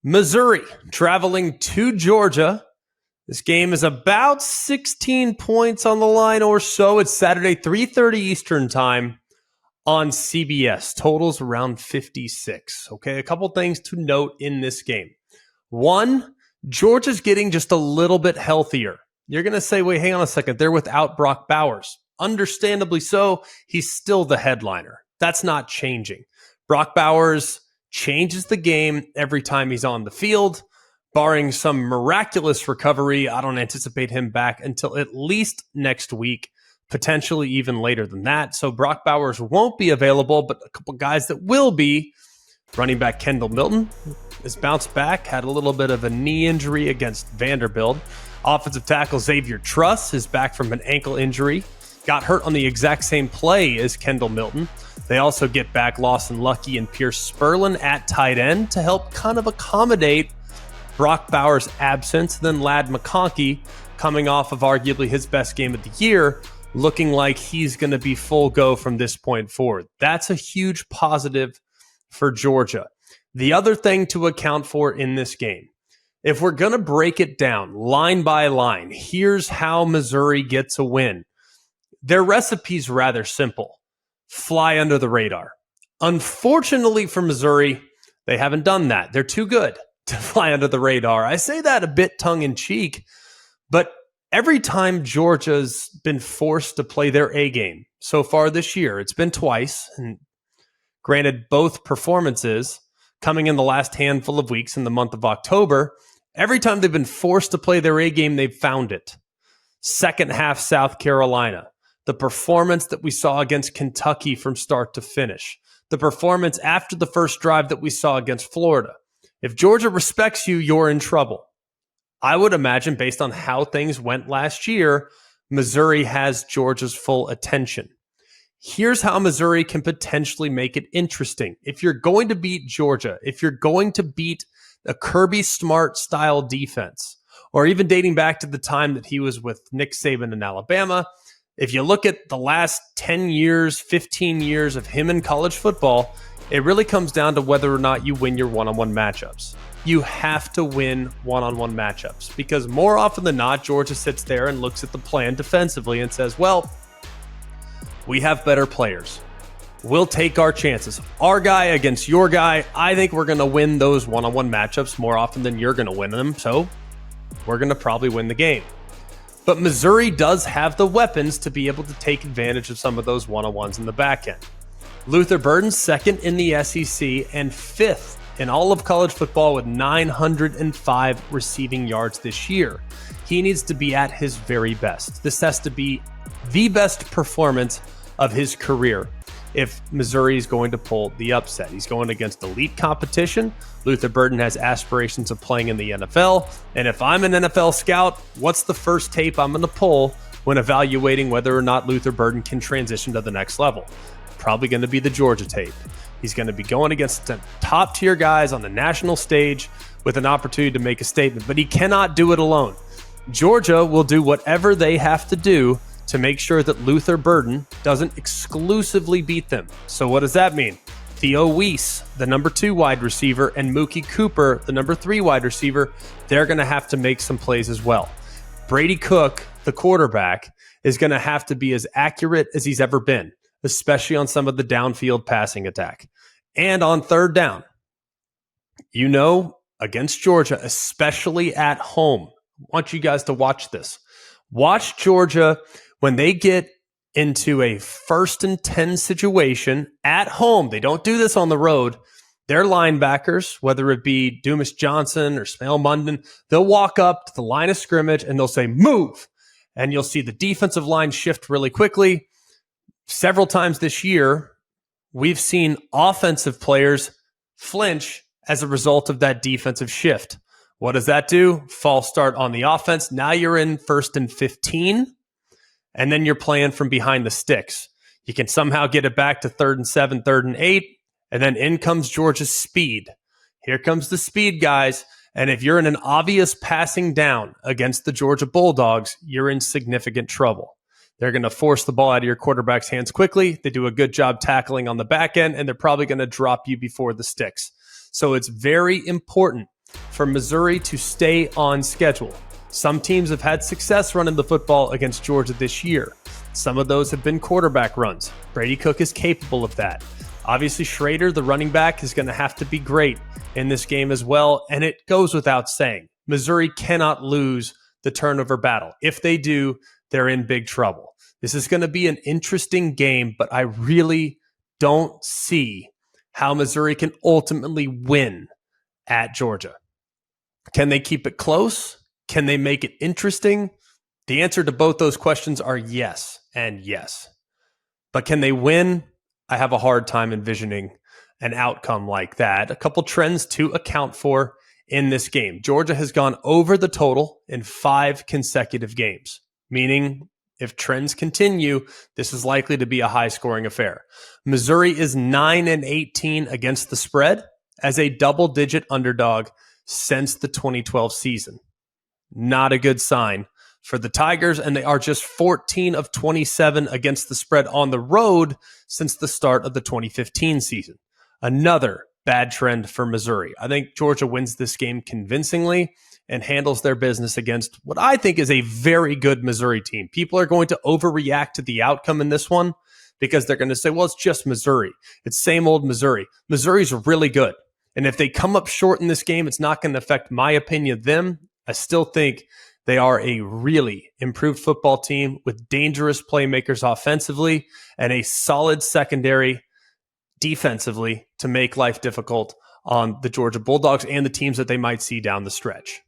Missouri traveling to Georgia. This game is about 16 points on the line or so. It's Saturday, 3:30 Eastern time on CBS. Totals around 56. Okay, a couple things to note in this game. One, Georgia's getting just a little bit healthier. You're going to say, wait, hang on a second. They're without Brock Bowers. Understandably so, he's still the headliner. That's not changing. Brock Bowers changes the game every time he's on the field. Barring some miraculous recovery, I don't anticipate him back until at least next week, potentially even later than that. So Brock Bowers won't be available, but a couple guys that will be. Running back Kendall Milton is bounced back, had a little bit of a knee injury against Vanderbilt. Offensive tackle Xavier Truss is back from an ankle injury. Got hurt on the exact same play as Kendall Milton. They also get back Lawson Lucky and Pierce Sperlin at tight end to help kind of accommodate Brock Bowers' absence. Then Ladd McConkey, coming off of arguably his best game of the year, looking like he's going to be full go from this point forward. That's a huge positive for Georgia. The other thing to account for in this game, if we're going to break it down line by line, here's how Missouri gets a win. Their recipe's rather simple. Fly under the radar. Unfortunately for Missouri, they haven't done that. They're too good to fly under the radar. I say that a bit tongue-in-cheek, but every time Georgia's been forced to play their A game so far this year, it's been twice, and granted, both performances coming in the last handful of weeks in the month of October, every time they've been forced to play their A game, they've found it. Second half South Carolina. The performance that we saw against Kentucky from start to finish. The performance after the first drive that we saw against Florida. If Georgia respects you, you're in trouble. I would imagine, based on how things went last year, Missouri has Georgia's full attention. Here's how Missouri can potentially make it interesting. If you're going to beat Georgia, if you're going to beat a Kirby Smart style defense, or even dating back to the time that he was with Nick Saban in Alabama, if you look at the last 10 years, 15 years of him in college football, it really comes down to whether or not you win your one-on-one matchups. You have to win one-on-one matchups because more often than not, Georgia sits there and looks at the plan defensively and says, well, we have better players. We'll take our chances. Our guy against your guy, I think we're going to win those one-on-one matchups more often than you're going to win them, so we're going to probably win the game. But Missouri does have the weapons to be able to take advantage of some of those one-on-ones in the back end. Luther Burden's second in the SEC and fifth in all of college football with 905 receiving yards this year. He needs to be at his very best. This has to be the best performance of his career if Missouri is going to pull the upset. He's going against elite competition. Luther Burden has aspirations of playing in the NFL. And if I'm an NFL scout, what's the first tape I'm going to pull when evaluating whether or not Luther Burden can transition to the next level? Probably going to be the Georgia tape. He's going to be going against the top tier guys on the national stage with an opportunity to make a statement, but he cannot do it alone. Georgia will do whatever they have to do to make sure that Luther Burden doesn't exclusively beat them. So what does that mean? Theo Weiss, the number 2 wide receiver, and Mookie Cooper, the number 3 wide receiver, they're going to have to make some plays as well. Brady Cook, the quarterback, is going to have to be as accurate as he's ever been, especially on some of the downfield passing attack. And on third down, against Georgia, especially at home, I want you guys to watch this. Watch Georgia when they get into a 1st and 10 situation at home. They don't do this on the road. Their linebackers, whether it be Dumas Johnson or Smail Munden, they'll walk up to the line of scrimmage and they'll say, move. And you'll see the defensive line shift really quickly. Several times this year, we've seen offensive players flinch as a result of that defensive shift. What does that do? False start on the offense. Now you're in 1st and 15, and then you're playing from behind the sticks. You can somehow get it back to 3rd and 7, 3rd and 8, and then in comes Georgia's speed. Here comes the speed, guys. And if you're in an obvious passing down against the Georgia Bulldogs, you're in significant trouble. They're going to force the ball out of your quarterback's hands quickly. They do a good job tackling on the back end, and they're probably going to drop you before the sticks. So it's very important for Missouri to stay on schedule. Some teams have had success running the football against Georgia this year. Some of those have been quarterback runs. Brady Cook is capable of that. Obviously, Schrader, the running back, is going to have to be great in this game as well, and it goes without saying. Missouri cannot lose the turnover battle. If they do, they're in big trouble. This is going to be an interesting game, but I really don't see how Missouri can ultimately win at Georgia. Can they keep it close? Can they make it interesting? The answer to both those questions are yes and yes. But can they win? I have a hard time envisioning an outcome like that. A couple trends to account for in this game. Georgia has gone over the total in 5 consecutive games, meaning if trends continue, this is likely to be a high-scoring affair. Missouri is 9-18 against the spread as a double-digit underdog since the 2012 season. Not a good sign for the Tigers, and they are just 14 of 27 against the spread on the road since the start of the 2015 season. Another bad trend for Missouri. I think Georgia wins this game convincingly and handles their business against what I think is a very good Missouri team. People are going to overreact to the outcome in this one because they're going to say, well, it's just Missouri. It's same old Missouri. Missouri's really good. And if they come up short in this game, it's not going to affect my opinion of them. I still think they are a really improved football team with dangerous playmakers offensively and a solid secondary defensively to make life difficult on the Georgia Bulldogs and the teams that they might see down the stretch.